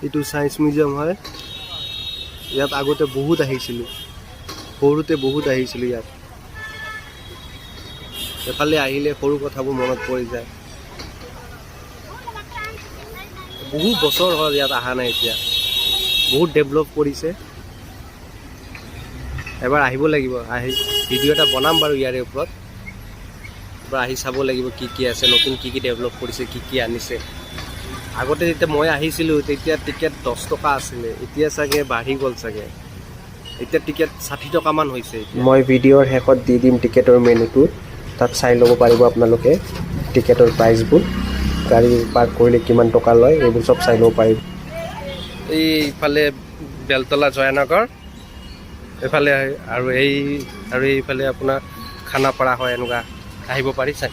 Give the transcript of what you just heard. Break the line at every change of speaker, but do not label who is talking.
এইটো science museum হয়। ইয়াত আগতে বহুত আহিছিলোঁ, সৰুতে বহুত আহিছিলোঁ ইয়াত। এফালে আহিলে সৰু কথাবোৰ মনত পৰি যায়। বহুত বছৰ হ'ল ইয়াত অহা নাই এতিয়া, বহুত ডেভেলপ কৰিছে। এবাৰ আহিব লাগিব, আহি ভিডিঅ' এটা বনাম বাৰু ইয়াৰে ওপৰত। এবাৰ আহি চাব লাগিব কি কি আছে, নতুন কি কি ডেভেলপ কৰিছে, কি কি আনিছে। আগতে যেতিয়া মই আহিছিলোঁ তেতিয়া টিকেট 10 টকা আছিলে, এতিয়া চাগে বাঢ়ি গ'ল চাগে। এতিয়া টিকেট 60 টকামান হৈছে। মই ভিডিঅ'ৰ শেষত দি দিম টিকেটৰ মেনুটো, তাত চাই ল'ব পাৰিব আপোনালোকে টিকেটৰ প্ৰাইচবোৰ, গাড়ী পাৰ্ক কৰিলে কিমান টকা লয় এইবোৰ চব চাই ল'ব পাৰিব। এইফালে বেলতলা জয়ানগৰ, এইফালে আৰু এইফালে আপোনাৰ খানাপাৰা হয়, এনেকুৱা আহিব পাৰি চাই।